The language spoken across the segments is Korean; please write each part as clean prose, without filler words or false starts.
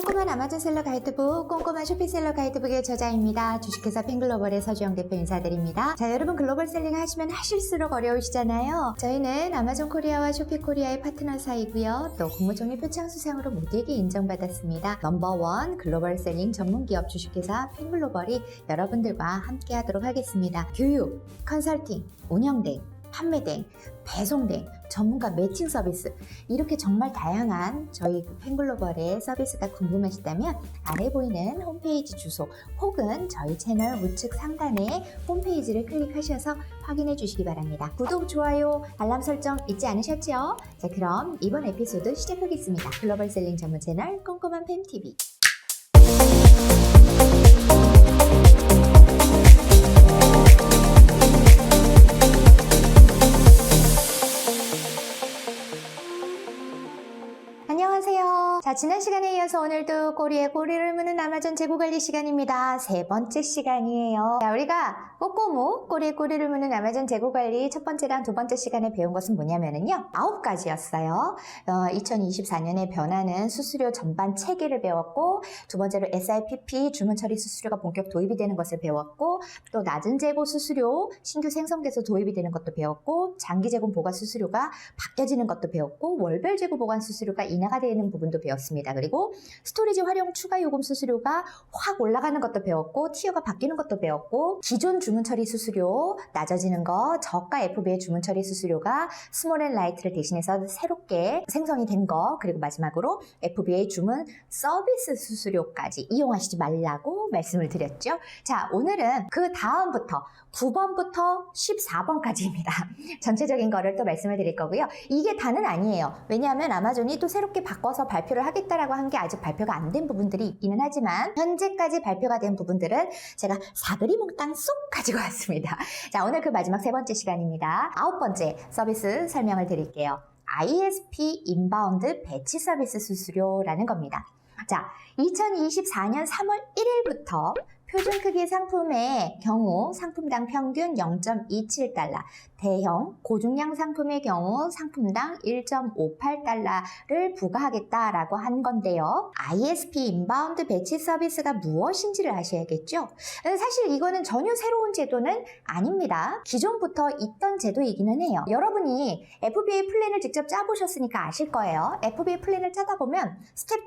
꼼꼼한 아마존셀러 가이드북, 꼼꼼한 쇼핑셀러 가이드북의 저자입니다. 주식회사 펜글로벌의 서주영 대표 인사드립니다. 자, 여러분 글로벌 셀링 하시면 하실수록 어려우시잖아요. 저희는 아마존 코리아와 쇼핑 코리아의 파트너사이고요. 또 국무총리 표창 수상으로 모두에게 인정받았습니다. 넘버원 글로벌 셀링 전문기업 주식회사 펜글로벌이 여러분들과 함께 하도록 하겠습니다. 교육, 컨설팅, 운영등, 판매등, 배송등, 전문가 매칭 서비스, 이렇게 정말 다양한 저희 펜글로벌의 서비스가 궁금하시다면 아래 보이는 홈페이지 주소 혹은 저희 채널 우측 상단에 홈페이지를 클릭하셔서 확인해 주시기 바랍니다. 구독, 좋아요, 알람 설정 잊지 않으셨죠? 자, 그럼 이번 에피소드 시작하겠습니다. 글로벌 셀링 전문 채널 꼼꼼한 펜TV. 안녕하세요. 자, 지난 시간에 이어서 오늘도 꼬리에 꼬리를 무는 아마존 재고관리 시간입니다. 세 번째 시간이에요. 자, 우리가 꼬꼬무 꼬리에 꼬리를 무는 아마존 재고관리 첫 번째랑 두 번째 시간에 배운 것은 뭐냐면요, 9가지였어요. 2024년에 변하는 수수료 전반 체계를 배웠고, 두 번째로 SIPP 주문 처리 수수료가 본격 도입이 되는 것을 배웠고, 또 낮은 재고 수수료 신규 생성돼서 도입이 되는 것도 배웠고, 장기 재고 보관 수수료가 바뀌어지는 것도 배웠고, 월별 재고 보관 수수료가 인하가 되는 부분도 배웠습니다. 그리고 스토리지 활용 추가 요금 수수료가 확 올라가는 것도 배웠고, 티어가 바뀌는 것도 배웠고, 기존 주문 처리 수수료 낮아지는 거, 저가 FBA 주문 처리 수수료가 스몰 앤 라이트를 대신해서 새롭게 생성이 된 거, 그리고 마지막으로 FBA 주문 서비스 수수료까지 이용하시지 말라고 말씀을 드렸죠. 자, 오늘은 그 다음부터 9번부터 14번까지입니다. 전체적인 거를 또 말씀을 드릴 거고요. 이게 다는 아니에요. 왜냐하면 아마존이 또 새롭게 바꿔서 발표를 하겠다라고 한 게 아직 발표가 안 된 부분들이 있기는 하지만, 현재까지 발표가 된 부분들은 제가 사그리 몽땅 쏙 가지고 왔습니다. 자, 오늘 그 마지막 세 번째 시간입니다. 9번째 서비스 설명을 드릴게요. ISP 인바운드 배치 서비스 수수료라는 겁니다. 자, 2024년 3월 1일부터 표준 크기 상품의 경우 상품당 평균 0.27달러, 대형 고중량 상품의 경우 상품당 1.58달러를 부과하겠다라고 한 건데요. ISP 인바운드 배치 서비스가 무엇인지를 아셔야겠죠? 사실 이거는 전혀 새로운 제도는 아닙니다. 기존부터 있던 제도이기는 해요. 여러분이 FBA 플랜을 직접 짜보셨으니까 아실 거예요. FBA 플랜을 짜다 보면 스텝 2,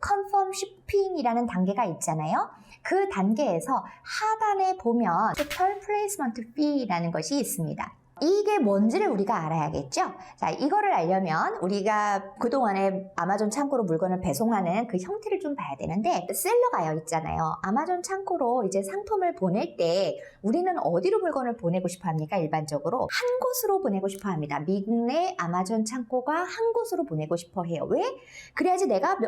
Confirm Shipping이라는 단계가 있잖아요. 그 단계에서 하단에 보면 Total Placement Fee라는 것이 있습니다. 이게 뭔지를 우리가 알아야겠죠? 자, 이거를 알려면 우리가 그동안에 아마존 창고로 물건을 배송하는 그 형태를 좀 봐야 되는데, 셀러가요 있잖아요. 아마존 창고로 이제 상품을 보낼 때 우리는 어디로 물건을 보내고 싶어 합니까? 일반적으로 한 곳으로 보내고 싶어 합니다. 미국 내 아마존 창고가 한 곳으로 보내고 싶어 해요. 왜? 그래야지 내가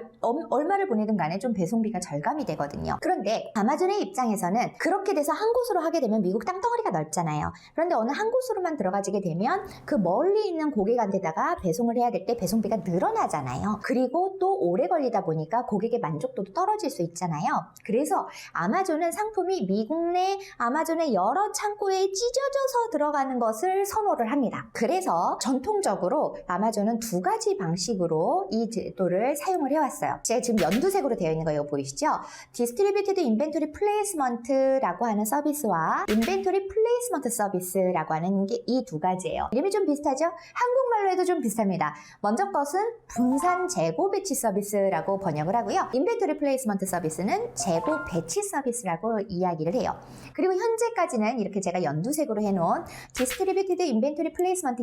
얼마를 보내든 간에 좀 배송비가 절감이 되거든요. 그런데 아마존의 입장에서는 그렇게 돼서 한 곳으로 하게 되면 미국 땅덩어리가 넓잖아요. 그런데 어느 한 곳으로만 들어가지게 되면 그 멀리 있는 고객한테다가 배송을 해야 될 때 배송비가 늘어나잖아요. 그리고 또 오래 걸리다 보니까 고객의 만족도도 떨어질 수 있잖아요. 그래서 아마존은 상품이 미국 내 아마존의 여러 창고에 찢어져서 들어가는 것을 선호를 합니다. 그래서 전통적으로 아마존은 두 가지 방식으로 이 제도를 사용을 해왔어요. 제가 지금 연두색으로 되어 있는 거 이거 보이시죠? 디스트리뷰티드 인벤토리 플레이스먼트라고 하는 서비스와 인벤토리 플레이스먼트 서비스라고 하는 게 이 두 가지예요. 이름이 좀 비슷하죠? 한국말로 해도 좀 비슷합니다. 먼저 것은 분산 재고 배치 서비스라고 번역을 하고요. 인벤토리 플레이스먼트 서비스는 재고 배치 서비스라고 이야기를 해요. 그리고 현재까지는 이렇게 제가 연두색으로 해놓은 디스트리뷰티드 인벤토리 플레이스먼트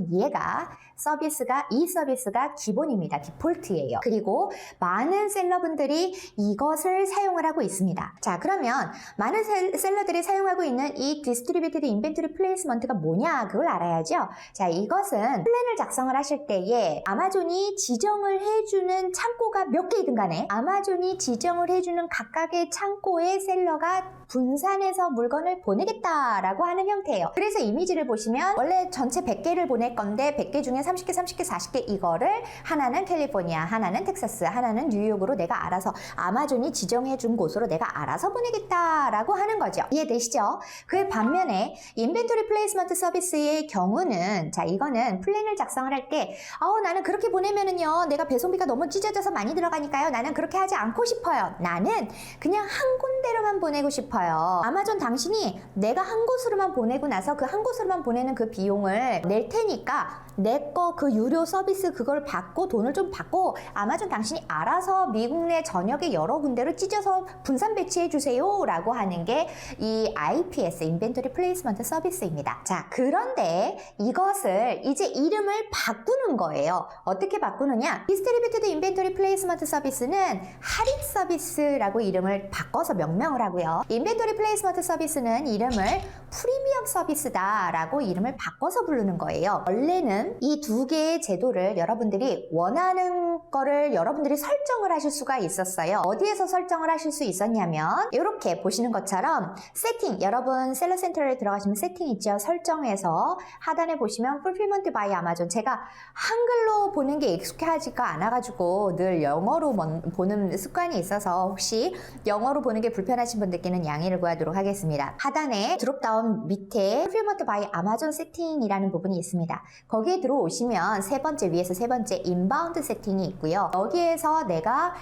이 서비스가 기본입니다. 디폴트예요. 그리고 많은 셀러분들이 이것을 사용을 하고 있습니다. 자, 그러면 많은 셀러들이 사용하고 있는 이 디스트리뷰티드 인벤토리 플레이스먼트가 뭐냐, 그걸 알아야죠. 자, 이것은 플랜을 작성을 하실 때에 아마존이 지정을 해주는 창고가 몇 개이든 간에 아마존이 지정을 해주는 각각의 창고의 셀러가 분산해서 물건을 보내겠다라고 하는 형태예요. 그래서 이미지를 보시면 원래 전체 100개를 보낼 건데 100개 중에 30개, 40개 이거를 하나는 캘리포니아, 하나는 텍사스, 하나는 뉴욕으로 내가 알아서 아마존이 지정해준 곳으로 내가 알아서 보내겠다라고 하는 거죠. 이해되시죠? 그 반면에 인벤토리 플레이스먼트 서비스의 분들의 경우는 자 이거는 플랜을 작성을 할 때 나는 그렇게 보내면은요 내가 배송비가 너무 찢어져서 많이 들어가니까요 나는 그렇게 하지 않고 싶어요. 나는 그냥 한 군데로만 보내고 싶어요. 아마존 당신이 내가 한 곳으로만 보내고 나서 그 한 곳으로만 보내는 그 비용을 낼 테니까 내 거 그 유료 서비스 그걸 받고 돈을 좀 받고 아마존 당신이 알아서 미국 내 전역의 여러 군데로 찢어서 분산 배치해 주세요 라고 하는 게 이 IPS 인벤토리 플레이스먼트 서비스입니다. 자 그런데 이것을 이제 이름을 바꾸는 거예요. 어떻게 바꾸느냐? 디스트리뷰티드 인벤토리 플레이스먼트 서비스는 할인 서비스라고 이름을 바꿔서 명명을 하고요. 인벤토리 플레이스먼트 서비스는 이름을 프리미엄 서비스다 라고 이름을 바꿔서 부르는 거예요. 원래는 이 두 개의 제도를 여러분들이 원하는 거를 여러분들이 설정을 하실 수가 있었어요. 어디에서 설정을 하실 수 있었냐면 이렇게 보시는 것처럼 세팅, 여러분 셀러 센터에 들어가시면 세팅 있죠. 설정에서 하단에 보시면 Fulfillment by Amazon, 제가 한글로 보는 게 익숙하지가 않아가지고 늘 영어로 보는 습관이 있어서 혹시 영어로 보는 게 불편하신 분들께는 양해를 구하도록 하겠습니다. 하단에 드롭다운 밑에 Fulfillment by Amazon 세팅이라는 부분이 있습니다. 거기에 들어오시면 세 번째, 위에서 세 번째 인바운드 세팅이 있고요. 여기에서 내가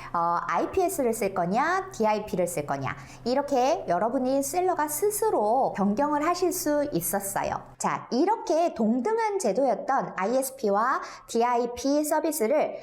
IPS를 쓸 거냐 DIP를 쓸 거냐 이렇게 여러분이 셀러가 스스로 변경을 하실 수 있었어요. 자 이렇게 동등한 제도였던 ISP와 DIP 서비스를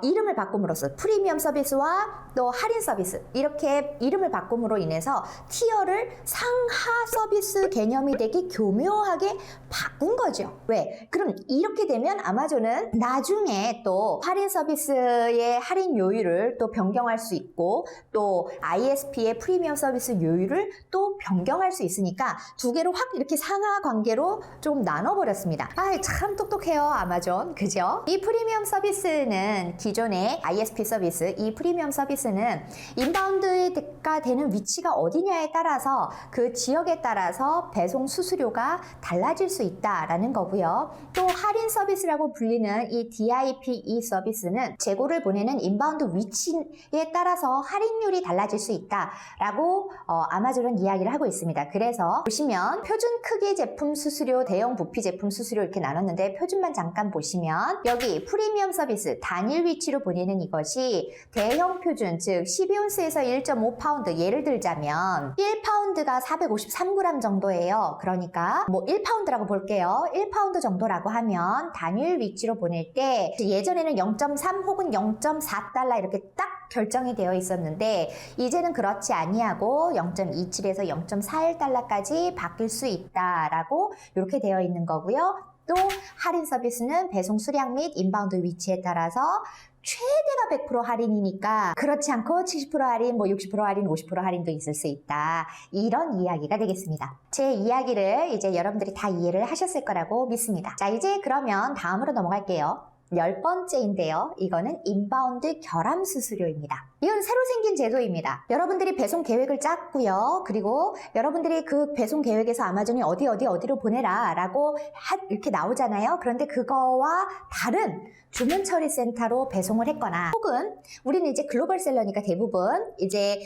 이름을 바꿈으로써 프리미엄 서비스와 또 할인 서비스 이렇게 이름을 바꿈으로 인해서 티어를 상하 서비스 개념이 되게 교묘하게 바꾼 거죠. 왜? 그럼 이렇게 되면 아마존은 나중에 또 할인 서비스의 할인 요율을 또 변경할 수 있고 또 ISP의 프리미엄 서비스 요율을 또 변경할 수 있으니까 두 개로 확 이렇게 상하 관계로 좀 나눠버렸습니다. 참 똑똑해요 아마존, 그죠? 이 프리미엄 서비스는 기존의 ISP 서비스, 이 프리미엄 서비스는 인바운드가 되는 위치가 어디냐에 따라서 그 지역에 따라서 배송 수수료가 달라질 수 있다라는 거고요. 또 할인 서비스라고 불리는 이 DIP 서비스는 재고를 보내는 인바운드 위치에 따라서 할인율이 달라질 수 있다라고 아마존은 이야기를 하고 있습니다. 그래서 보시면 표준 크기 제품 수수료, 대형 부피 제품 수수료 이렇게 나눴는데 표준만 잠깐 보시면 여기 프리미엄 서비스 단일 위치로 보내는 이것이 대형 표준 즉 12온스에서 1.5파운드 예를 들자면 1파운드가 453g 정도예요. 그러니까 뭐 1파운드라고 볼게요. 1파운드 정도라고 하면 단일 위치로 보낼 때 예전에는 0.3 혹은 0.4달러 이렇게 딱 결정이 되어 있었는데 이제는 그렇지 아니하고 0.27에서 0.41달러까지 바뀔 수 있다라고 이렇게 되어 있는 거고요. 또 할인 서비스는 배송 수량 및 인바운드 위치에 따라서 최대가 100% 할인이니까 그렇지 않고 70% 할인, 뭐 60% 할인, 50% 할인도 있을 수 있다. 이런 이야기가 되겠습니다. 제 이야기를 이제 여러분들이 다 이해를 하셨을 거라고 믿습니다. 자, 이제 그러면 다음으로 넘어갈게요. 10번째인데요. 이거는 인바운드 결함 수수료입니다. 이건 새로 생긴 제도입니다. 여러분들이 배송 계획을 짰고요. 그리고 여러분들이 그 배송 계획에서 아마존이 어디로 보내라 라고 이렇게 나오잖아요. 그런데 그거와 다른 주문 처리 센터로 배송을 했거나 혹은 우리는 이제 글로벌 셀러니까 대부분 이제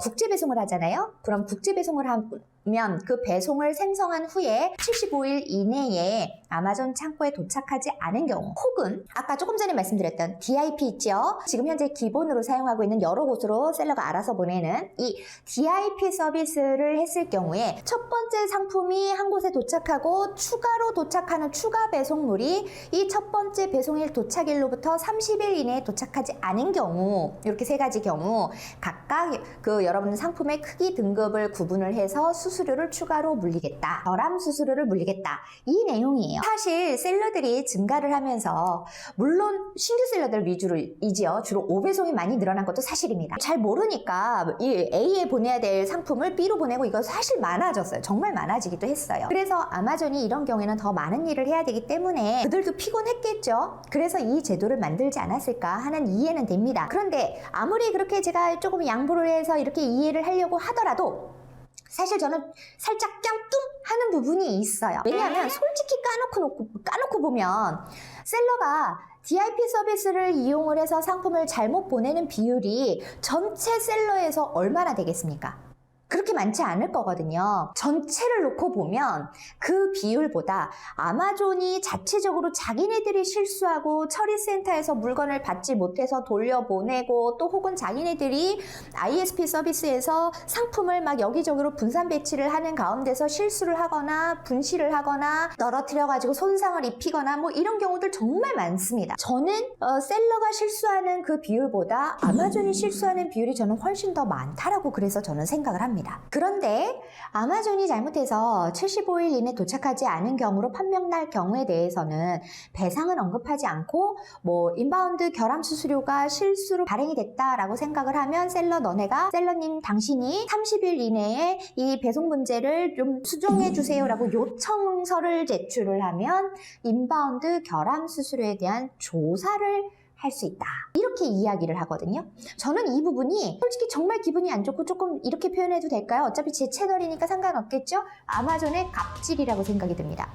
국제 배송을 하잖아요. 그럼 국제 배송을 하면 그 배송을 생성한 후에 75일 이내에 아마존 창고에 도착하지 않은 경우 혹은 아까 조금 전에 말씀드렸던 DIP 있죠? 지금 현재 기본으로 사용하고 있는 여러 곳으로 셀러가 알아서 보내는 이 DIP 서비스를 했을 경우에 첫 번째 상품이 한 곳에 도착하고 추가로 도착하는 추가 배송물이 이 첫 번째 배송일 도착일로부터 30일 이내에 도착하지 않은 경우 이렇게 세 가지 경우 각각 그 여러분 상품의 크기 등급을 구분을 해서 수수료를 추가로 물리겠다. 결함 수수료를 물리겠다. 이 내용이에요. 사실 셀러들이 증가를 하면서 물론 신규 셀러들 위주로이지요. 주로 5배송이 많이 늘어난 것도 사실입니다. 잘 모르니까 이 A에 보내야 될 상품을 B로 보내고 이거 사실 많아졌어요. 정말 많아지기도 했어요. 그래서 아마존이 이런 경우에는 더 많은 일을 해야 되기 때문에 그들도 피곤했겠죠. 그래서 이 제도를 만들지 않았을까 하는 이해는 됩니다. 그런데 아무리 그렇게 제가 조금 양보를 해서 이렇게 이해를 하려고 하더라도 사실 저는 살짝 꽐뚱하는 부분이 있어요. 왜냐하면 솔직히 까놓고 보면 셀러가 DIP 서비스를 이용을 해서 상품을 잘못 보내는 비율이 전체 셀러에서 얼마나 되겠습니까? 그렇게 많지 않을 거거든요. 전체를 놓고 보면 그 비율보다 아마존이 자체적으로 자기네들이 실수하고 처리센터에서 물건을 받지 못해서 돌려보내고 또 혹은 자기네들이 ISP 서비스에서 상품을 막 여기저기로 분산 배치를 하는 가운데서 실수를 하거나 분실을 하거나 떨어뜨려가지고 손상을 입히거나 뭐 이런 경우들 정말 많습니다. 저는 셀러가 실수하는 그 비율보다 아마존이 실수하는 비율이 저는 훨씬 더 많다라고 그래서 저는 생각을 합니다. 그런데 아마존이 잘못해서 75일 이내 도착하지 않은 경우로 판명날 경우에 대해서는 배상은 언급하지 않고 뭐 인바운드 결함 수수료가 실수로 발행이 됐다라고 생각을 하면 셀러님 당신이 30일 이내에 이 배송 문제를 좀 수정해 주세요라고 요청서를 제출을 하면 인바운드 결함 수수료에 대한 조사를 할 수 있다. 이렇게 이야기를 하거든요. 저는 이 부분이 솔직히 정말 기분이 안 좋고 조금 이렇게 표현해도 될까요? 어차피 제 채널이니까 상관없겠죠? 아마존의 갑질이라고 생각이 듭니다.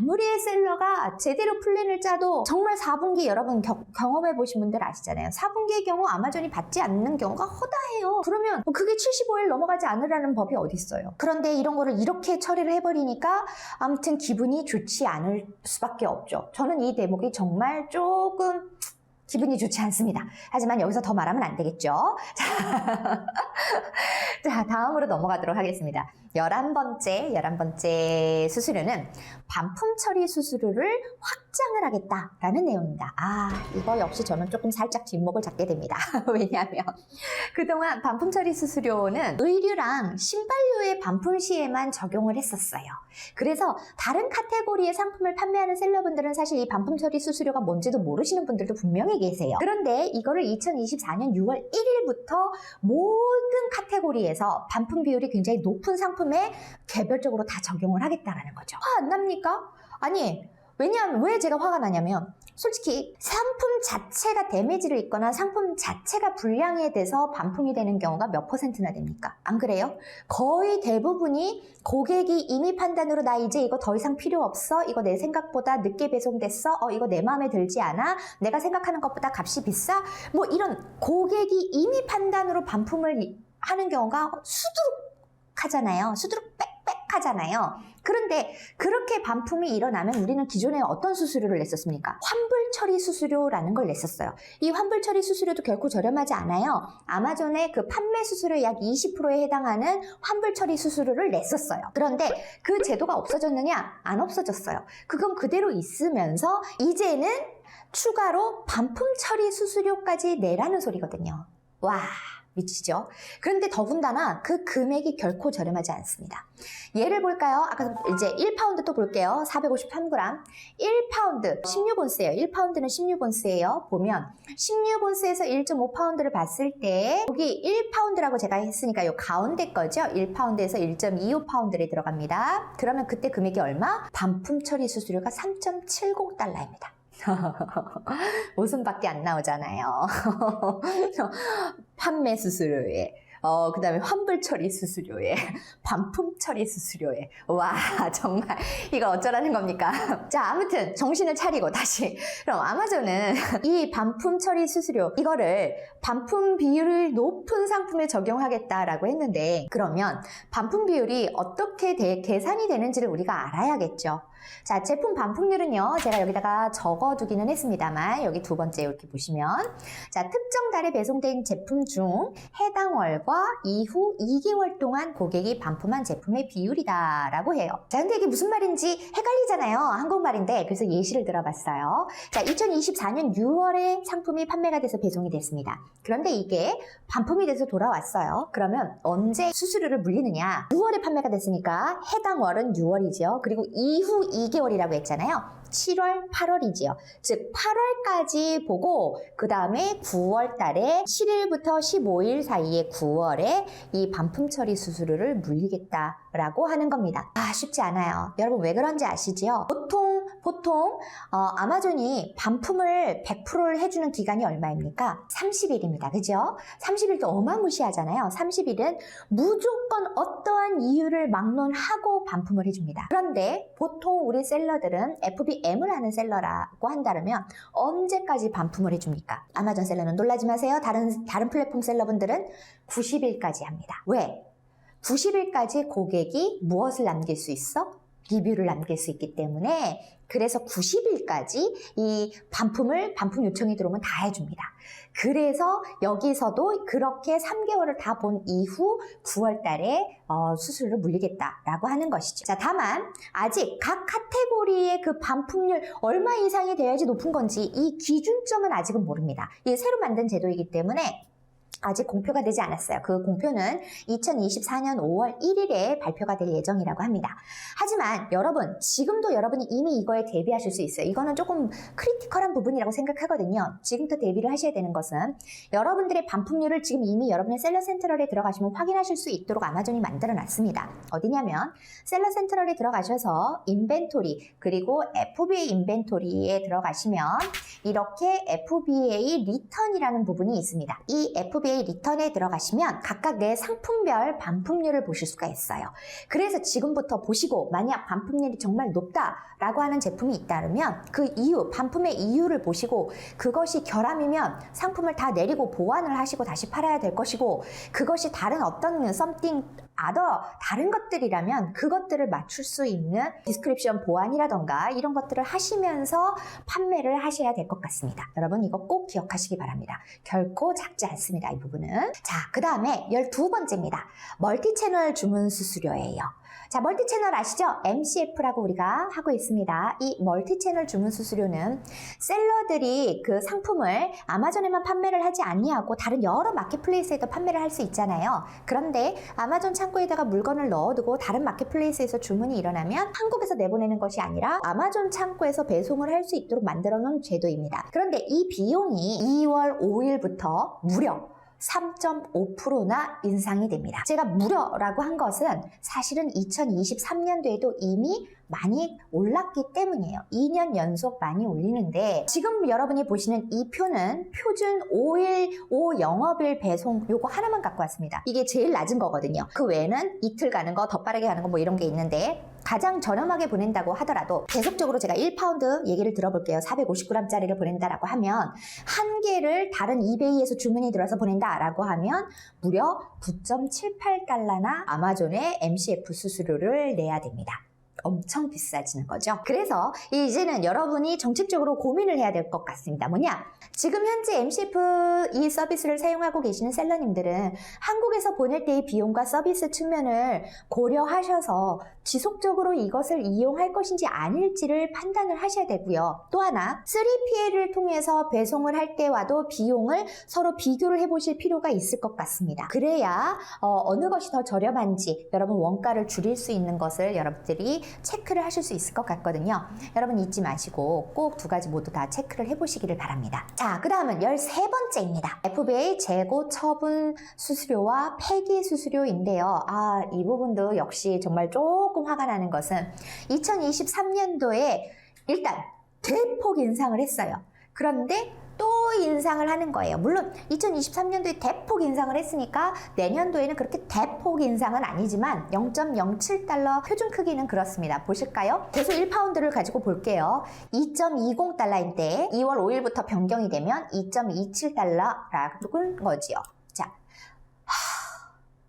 아무리 셀러가 제대로 플랜을 짜도 정말 4분기 여러분 경험해 보신 분들 아시잖아요. 4분기의 경우 아마존이 받지 않는 경우가 허다해요. 그러면 그게 75일 넘어가지 않으라는 법이 어디 있어요. 그런데 이런 거를 이렇게 처리를 해버리니까 아무튼 기분이 좋지 않을 수밖에 없죠. 저는 이 대목이 정말 조금 기분이 좋지 않습니다. 하지만 여기서 더 말하면 안 되겠죠. 자, 다음으로 넘어가도록 하겠습니다. 11번째 수수료는 반품 처리 수수료를 확장을 하겠다라는 내용입니다. 이거 역시 저는 조금 살짝 뒷목을 잡게 됩니다. 왜냐하면 그동안 반품 처리 수수료는 의류랑 신발류의 반품 시에만 적용을 했었어요. 그래서 다른 카테고리의 상품을 판매하는 셀러분들은 사실 이 반품 처리 수수료가 뭔지도 모르시는 분들도 분명히 계세요. 그런데 이거를 2024년 6월 1일부터 모든 카테고리에서 반품 비율이 굉장히 높은 상품에 개별적으로 다 적용을 하겠다라는 거죠. 화 안 납니까? 아니, 왜냐하면 왜 제가 화가 나냐면 솔직히 상품 자체가 데미지를 입거나 상품 자체가 불량에 대해서 반품이 되는 경우가 몇 %나 됩니까? 안 그래요? 거의 대부분이 고객이 임의 판단으로 나 이제 이거 더 이상 필요 없어? 이거 내 생각보다 늦게 배송됐어? 이거 내 마음에 들지 않아? 내가 생각하는 것보다 값이 비싸? 뭐 이런 고객이 임의 판단으로 반품을 하는 경우가 수두룩하잖아요. 수두룩 빽빽하잖아요. 그런데 그렇게 반품이 일어나면 우리는 기존에 어떤 수수료를 냈었습니까? 환불 처리 수수료라는 걸 냈었어요. 이 환불 처리 수수료도 결코 저렴하지 않아요. 아마존의 그 판매 수수료 약 20%에 해당하는 환불 처리 수수료를 냈었어요. 그런데 그 제도가 없어졌느냐? 안 없어졌어요. 그건 그대로 있으면서 이제는 추가로 반품 처리 수수료까지 내라는 소리거든요. 와, 미치죠? 그런데 더군다나 그 금액이 결코 저렴하지 않습니다. 예를 볼까요? 아까 이제 1파운드 또 볼게요. 453g. 1파운드 16온스예요. 1파운드는 16온스예요. 보면 16온스에서 1.5파운드를 봤을 때 여기 1파운드라고 제가 했으니까 이 가운데 거죠. 1파운드에서 1.25파운드에 들어갑니다. 그러면 그때 금액이 얼마? 반품 처리 수수료가 3.70달러입니다. 웃음밖에 안 나오잖아요. 판매 수수료에 그 다음에 환불 처리 수수료에 반품 처리 수수료에 와 정말 이거 어쩌라는 겁니까? 자 아무튼 정신을 차리고 다시 그럼 아마존은 이 반품 처리 수수료 이거를 반품 비율을 높은 상품에 적용하겠다라고 했는데 그러면 반품 비율이 어떻게 계산이 되는지를 우리가 알아야겠죠. 자, 제품 반품률은요, 제가 여기다가 적어두기는 했습니다만, 여기 두 번째 이렇게 보시면, 자, 특정 달에 배송된 제품 중 해당 월과 이후 2개월 동안 고객이 반품한 제품의 비율이다라고 해요. 자, 근데 이게 무슨 말인지 헷갈리잖아요. 한국말인데, 그래서 예시를 들어봤어요. 자, 2024년 6월에 상품이 판매가 돼서 배송이 됐습니다. 그런데 이게 반품이 돼서 돌아왔어요. 그러면 언제 수수료를 물리느냐? 6월에 판매가 됐으니까 해당 월은 6월이죠. 그리고 이후 2개월이라고 했잖아요. 7월, 8월이지요. 즉 8월까지 보고 그 다음에 9월 달에 7일부터 15일 사이에 9월에 이 반품 처리 수수료를 물리겠다라고 하는 겁니다. 쉽지 않아요. 여러분 왜 그런지 아시지요? 보통 아마존이 반품을 100%를 해주는 기간이 얼마입니까? 30일입니다. 그죠? 30일도 어마무시하잖아요. 30일은 무조건 어떠한 이유를 막론하고 반품을 해줍니다. 그런데 보통 우리 셀러들은 FBM을 하는 셀러라고 한다면 언제까지 반품을 해줍니까? 아마존 셀러는 놀라지 마세요. 다른 플랫폼 셀러분들은 90일까지 합니다. 왜? 90일까지 고객이 무엇을 남길 수 있어? 리뷰를 남길 수 있기 때문에 그래서 90일까지 이 반품 요청이 들어오면 다 해줍니다. 그래서 여기서도 그렇게 3개월을 다 본 이후 9월 달에 수수료를 물리겠다라고 하는 것이죠. 자, 다만 아직 각 카테고리의 그 반품률 얼마 이상이 돼야지 높은 건지 이 기준점은 아직은 모릅니다. 이게 새로 만든 제도이기 때문에 아직 공표가 되지 않았어요. 그 공표는 2024년 5월 1일에 발표가 될 예정이라고 합니다. 하지만 여러분, 지금도 여러분이 이미 이거에 대비하실 수 있어요. 이거는 조금 크리티컬한 부분이라고 생각하거든요. 지금부터 대비를 하셔야 되는 것은 여러분들의 반품률을 지금 이미 여러분의 셀러 센트럴에 들어가시면 확인하실 수 있도록 아마존이 만들어 놨습니다. 어디냐면 셀러 센트럴에 들어가셔서 인벤토리 그리고 FBA 인벤토리에 들어가시면 이렇게 FBA 리턴이라는 부분이 있습니다. 이 FBA 리턴에 들어가시면 각각 내 상품별 반품률을 보실 수가 있어요. 그래서 지금부터 보시고 만약 반품률이 정말 높다라고 하는 제품이 있다면 그 이유, 반품의 이유를 보시고 그것이 결함이면 상품을 다 내리고 보완을 하시고 다시 팔아야 될 것이고 그것이 다른 어떤 something 다른 것들이라면 그것들을 맞출 수 있는 디스크립션 보완이라던가 이런 것들을 하시면서 판매를 하셔야 될 것 같습니다. 여러분 이거 꼭 기억하시기 바랍니다. 결코 작지 않습니다. 이 부분은. 자, 그 다음에 12번째입니다. 멀티채널 주문 수수료예요. 자, 멀티채널 아시죠? MCF라고 우리가 하고 있습니다. 이 멀티채널 주문 수수료는 셀러들이 그 상품을 아마존에만 판매를 하지 아니하고 다른 여러 마켓플레이스에도 판매를 할 수 있잖아요. 그런데 아마존 창고에다가 물건을 넣어두고 다른 마켓플레이스에서 주문이 일어나면 한국에서 내보내는 것이 아니라 아마존 창고에서 배송을 할 수 있도록 만들어 놓은 제도입니다. 그런데 이 비용이 2월 5일부터 무려 3.5%나 인상이 됩니다. 제가 무료라고 한 것은 사실은 2023년도에도 이미 많이 올랐기 때문이에요. 2년 연속 많이 올리는데 지금 여러분이 보시는 이 표는 표준 5일 5영업일 배송 요거 하나만 갖고 왔습니다. 이게 제일 낮은 거거든요. 그 외에는 이틀 가는 거, 더 빠르게 가는 거 뭐 이런 게 있는데 가장 저렴하게 보낸다고 하더라도 계속적으로 제가 1파운드 얘기를 들어볼게요. 450g짜리를 보낸다라고 하면 한 개를 다른 이베이에서 주문이 들어서 보낸다라고 하면 무려 9.78달러나 아마존의 MCF 수수료를 내야 됩니다. 엄청 비싸지는 거죠. 그래서 이제는 여러분이 정책적으로 고민을 해야 될 것 같습니다. 뭐냐? 지금 현재 MCF 이 서비스를 사용하고 계시는 셀러님들은 한국에서 보낼 때의 비용과 서비스 측면을 고려하셔서 지속적으로 이것을 이용할 것인지 아닐지를 판단을 하셔야 되고요. 또 하나 3PL을 통해서 배송을 할 때와도 비용을 서로 비교를 해보실 필요가 있을 것 같습니다. 그래야 어느 것이 더 저렴한지 여러분 원가를 줄일 수 있는 것을 여러분들이 체크를 하실 수 있을 것 같거든요. 여러분 잊지 마시고 꼭 두 가지 모두 다 체크를 해보시기를 바랍니다. 자, 그 다음은 13번째입니다. FBA 재고 처분 수수료와 폐기 수수료인데요. 이 부분도 역시 정말 조금 화가 나는 것은 2023년도에 일단 대폭 인상을 했어요. 그런데 또 인상을 하는 거예요. 물론 2023년도에 대폭 인상을 했으니까 내년도에는 그렇게 대폭 인상은 아니지만 0.07달러 표준 크기는 그렇습니다. 보실까요? 계속 1파운드를 가지고 볼게요. 2.20달러인데 2월 5일부터 변경이 되면 2.27달러라는 거지요. 자,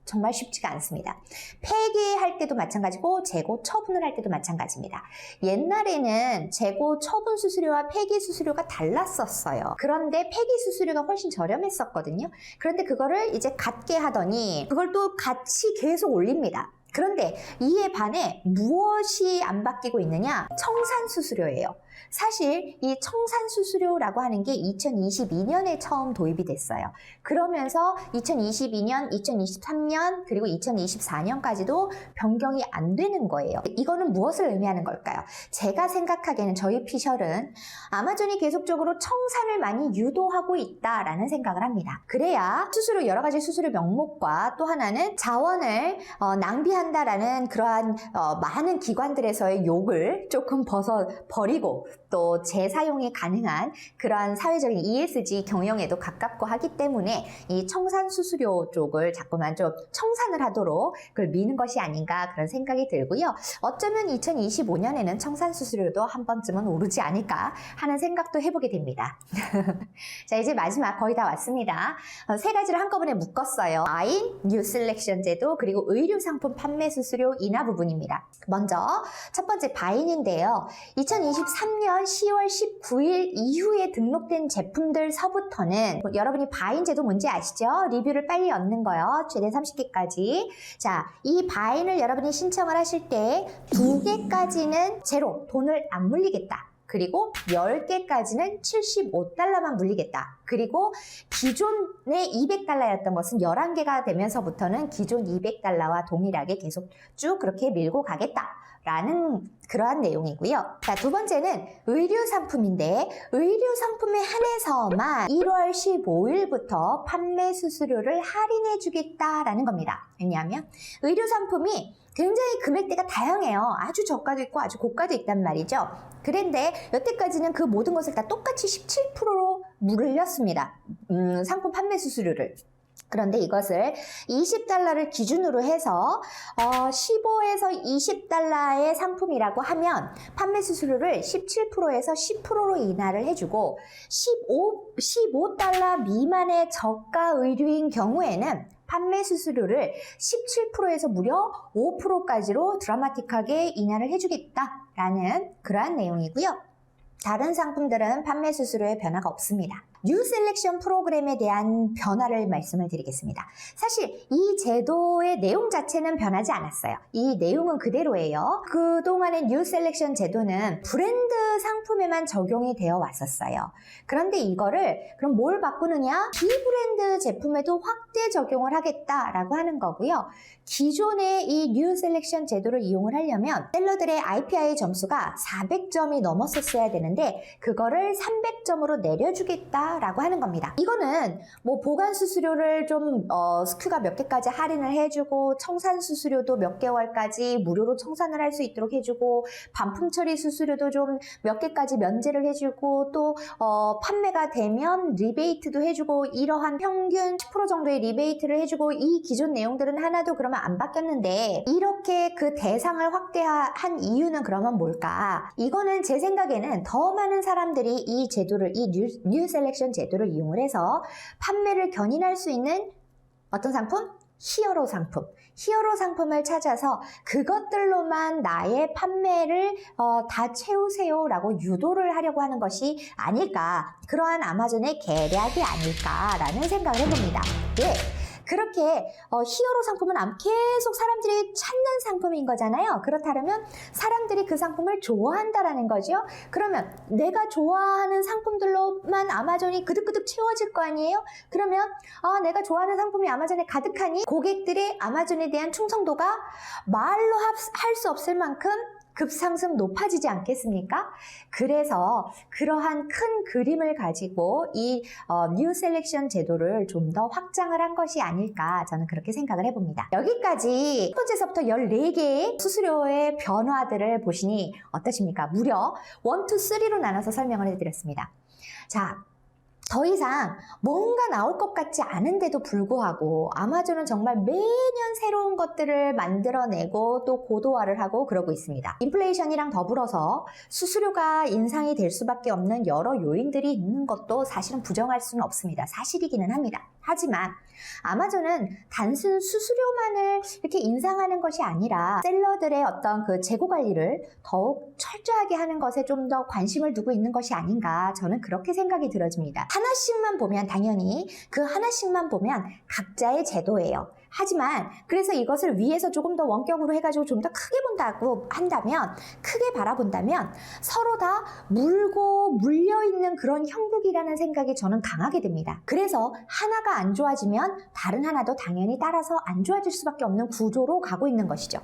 정말 쉽지가 않습니다. 폐기할 때도 마찬가지고 재고 처분을 할 때도 마찬가지입니다. 옛날에는 재고 처분 수수료와 폐기 수수료가 달랐었어요. 그런데 폐기 수수료가 훨씬 저렴했었거든요. 그런데 그거를 이제 같게 하더니 그걸 또 같이 계속 올립니다. 그런데 이에 반해 무엇이 안 바뀌고 있느냐? 청산 수수료예요. 사실 이 청산 수수료라고 하는 게 2022년에 처음 도입이 됐어요. 그러면서 2022년, 2023년 그리고 2024년까지도 변경이 안 되는 거예요. 이거는 무엇을 의미하는 걸까요? 제가 생각하기에는 저희 피셜은 아마존이 계속적으로 청산을 많이 유도하고 있다라는 생각을 합니다. 그래야 수수료, 여러 가지 수수료 명목과 또 하나는 자원을 낭비한다라는 그러한 많은 기관들에서의 욕을 조금 버리고 편리하고 또 재사용이 가능한 그런 사회적인 ESG 경영에도 가깝고 하기 때문에 이 청산 수수료 쪽을 자꾸만 좀 청산을 하도록 그걸 미는 것이 아닌가 그런 생각이 들고요. 어쩌면 2025년에는 청산 수수료도 한 번쯤은 오르지 않을까 하는 생각도 해보게 됩니다. 자, 이제 마지막 거의 다 왔습니다. 세 가지를 한꺼번에 묶었어요. 바인, 뉴 셀렉션 제도, 그리고 의류 상품 판매 수수료 인하 부분입니다. 먼저 첫 번째 바인인데요. 2023년 10월 19일 이후에 등록된 제품들서부터는 여러분이 바인 제도 뭔지 아시죠? 리뷰를 빨리 얻는 거요. 최대 30개까지. 자, 이 바인을 여러분이 신청을 하실 때 2개까지는 제로, 돈을 안 물리겠다. 그리고 10개까지는 75달러만 물리겠다. 그리고 기존에 200달러였던 것은 11개가 되면서부터는 기존 200달러와 동일하게 계속 쭉 그렇게 밀고 가겠다라는 그러한 내용이고요. 자, 두 번째는 의류 상품인데 의류 상품에 한해서만 1월 15일부터 판매 수수료를 할인해 주겠다라는 겁니다. 왜냐하면 의류 상품이 굉장히 금액대가 다양해요. 아주 저가도 있고 아주 고가도 있단 말이죠. 그런데 여태까지는 그 모든 것을 다 똑같이 17%로 물렸습니다. 상품 판매 수수료를. 그런데 이것을 20달러를 기준으로 해서 15에서 20달러의 상품이라고 하면 판매 수수료를 17%에서 10%로 인하를 해주고 15달러 미만의 저가 의류인 경우에는 판매 수수료를 17%에서 무려 5%까지로 드라마틱하게 인하를 해주겠다라는 그러한 내용이고요. 다른 상품들은 판매 수수료에 변화가 없습니다. 뉴 셀렉션 프로그램에 대한 변화를 말씀을 드리겠습니다. 사실 이 제도의 내용 자체는 변하지 않았어요. 이 내용은 그대로예요. 그동안의 뉴 셀렉션 제도는 브랜드 상품에만 적용이 되어 왔었어요. 그런데 이거를 그럼 뭘 바꾸느냐? 비브랜드 제품에도 확대 적용을 하겠다라고 하는 거고요. 기존의 이 뉴 셀렉션 제도를 이용을 하려면 셀러들의 IPI 점수가 400점이 넘었었어야 되는데 그거를 300점으로 내려주겠다 라고 하는 겁니다. 이거는 뭐 보관 수수료를 좀 스큐가 몇 개까지 할인을 해주고 청산 수수료도 몇 개월까지 무료로 청산을 할 수 있도록 해주고 반품 처리 수수료도 좀 몇 개까지 면제를 해주고 또 판매가 되면 리베이트도 해주고 이러한 평균 10% 정도의 리베이트를 해주고 이 기존 내용들은 하나도 그러면 안 바뀌었는데 이렇게 그 대상을 확대한 이유는 그러면 뭘까? 이거는 제 생각에는 더 많은 사람들이 이 제도를 이 뉴 셀렉션 제도를 이용을 해서 판매를 견인할 수 있는 어떤 상품? 히어로 상품. 히어로 상품을 찾아서 그것들로만 나의 판매를 다 채우세요 라고 유도를 하려고 하는 것이 아닐까. 그러한 아마존의 계략이 아닐까라는 생각을 해봅니다. 왜? 그렇게 히어로 상품은 계속 사람들이 찾는 상품인 거잖아요. 그렇다면 사람들이 그 상품을 좋아한다라는 거죠. 그러면 내가 좋아하는 상품들로만 아마존이 그득그득 채워질 거 아니에요? 그러면 내가 좋아하는 상품이 아마존에 가득하니 고객들의 아마존에 대한 충성도가 말로 할 수 없을 만큼 급상승 높아지지 않겠습니까? 그래서 그러한 큰 그림을 가지고 이 뉴 셀렉션 제도를 좀 더 확장을 한 것이 아닐까 저는 그렇게 생각을 해봅니다. 여기까지 첫 번째서부터 14개의 수수료의 변화들을 보시니 어떠십니까? 무려 1, 2, 3로 나눠서 설명을 해드렸습니다. 자, 더 이상 뭔가 나올 것 같지 않은데도 불구하고 아마존은 정말 매년 새로운 것들을 만들어내고 또 고도화를 하고 그러고 있습니다. 인플레이션이랑 더불어서 수수료가 인상이 될 수밖에 없는 여러 요인들이 있는 것도 사실은 부정할 수는 없습니다. 사실이기는 합니다. 하지만 아마존은 단순 수수료만을 이렇게 인상하는 것이 아니라 셀러들의 어떤 그 재고 관리를 더욱 철저하게 하는 것에 좀 더 관심을 두고 있는 것이 아닌가 저는 그렇게 생각이 들어집니다. 하나씩만 보면 당연히 그 하나씩만 보면 각자의 제도예요. 하지만 그래서 이것을 위에서 조금 더 원격으로 해가지고 좀 더 크게 본다고 한다면 크게 바라본다면 서로 다 물고 물려있는 그런 형국이라는 생각이 저는 강하게 듭니다. 그래서 하나가 안 좋아지면 다른 하나도 당연히 따라서 안 좋아질 수밖에 없는 구조로 가고 있는 것이죠.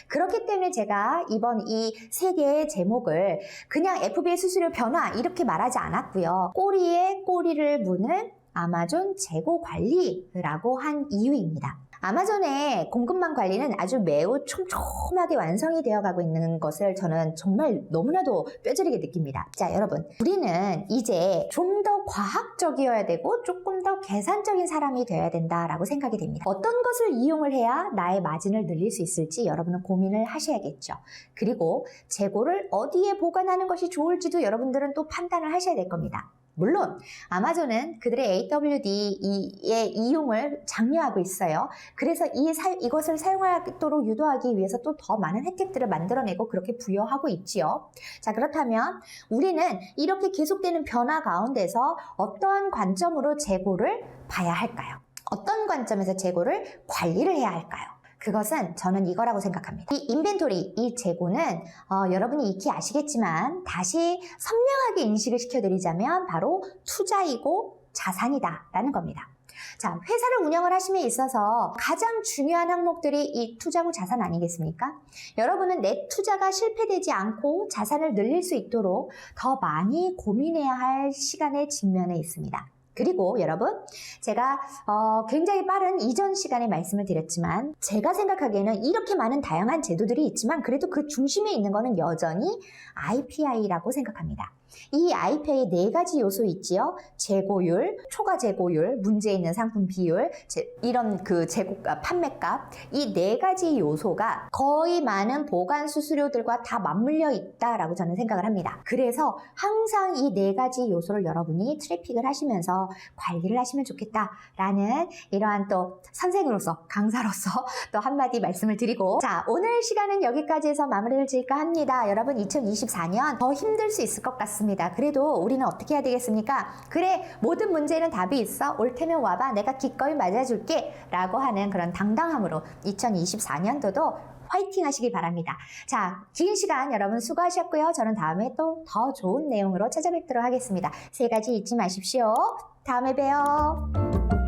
그렇기 때문에 제가 이번 이 세 개의 제목을 그냥 FBA 수수료 변화 이렇게 말하지 않았고요. 꼬리에 꼬리를 무는 아마존 재고 관리라고 한 이유입니다. 아마존의 공급망 관리는 아주 매우 촘촘하게 완성이 되어 가고 있는 것을 저는 정말 너무나도 뼈저리게 느낍니다. 자, 여러분, 우리는 이제 좀 더 과학적이어야 되고 조금 더 계산적인 사람이 되어야 된다라고 생각이 됩니다. 어떤 것을 이용을 해야 나의 마진을 늘릴 수 있을지 여러분은 고민을 하셔야겠죠. 그리고 재고를 어디에 보관하는 것이 좋을지도 여러분들은 또 판단을 하셔야 될 겁니다. 물론 아마존은 그들의 AWD의 이용을 장려하고 있어요. 그래서 이것을 사용하도록 유도하기 위해서 또 더 많은 혜택들을 만들어내고 그렇게 부여하고 있지요. 자, 그렇다면 우리는 이렇게 계속되는 변화 가운데서 어떠한 관점으로 재고를 봐야 할까요? 어떤 관점에서 재고를 관리를 해야 할까요? 그것은 저는 이거라고 생각합니다. 이 인벤토리, 이 재고는 여러분이 익히 아시겠지만 다시 선명하게 인식을 시켜드리자면 바로 투자이고 자산이다 라는 겁니다. 자, 회사를 운영을 하심에 있어서 가장 중요한 항목들이 이 투자고 자산 아니겠습니까? 여러분은 내 투자가 실패되지 않고 자산을 늘릴 수 있도록 더 많이 고민해야 할 시간에 직면해 있습니다. 그리고 여러분, 제가 굉장히 빠른 이전 시간에 말씀을 드렸지만 제가 생각하기에는 이렇게 많은 다양한 제도들이 있지만 그래도 그 중심에 있는 거는 여전히 IPI라고 생각합니다. 이 IPI의 4가지 요소 있지요. 재고율, 초과 재고율, 문제 있는 상품 비율, 이런 그 재고값, 판매값, 이 4가지 요소가 거의 많은 보관 수수료들과 다 맞물려 있다라고 저는 생각을 합니다. 그래서 항상 이 4가지 요소를 여러분이 트래픽을 하시면서 관리를 하시면 좋겠다라는 이러한 또 선생으로서, 강사로서 또 한마디 말씀을 드리고, 자, 오늘 시간은 여기까지 해서 마무리를 지을까 합니다. 여러분, 2024년 더 힘들 수 있을 것 같습니다. 그래도 우리는 어떻게 해야 되겠습니까? 그래, 모든 문제는 답이 있어. 올 테면 와봐. 내가 기꺼이 맞아줄게. 라고 하는 그런 당당함으로 2024년도도 화이팅 하시기 바랍니다. 자, 긴 시간 여러분 수고하셨고요. 저는 다음에 또 더 좋은 내용으로 찾아뵙도록 하겠습니다. 3가지 잊지 마십시오. 다음에 봬요.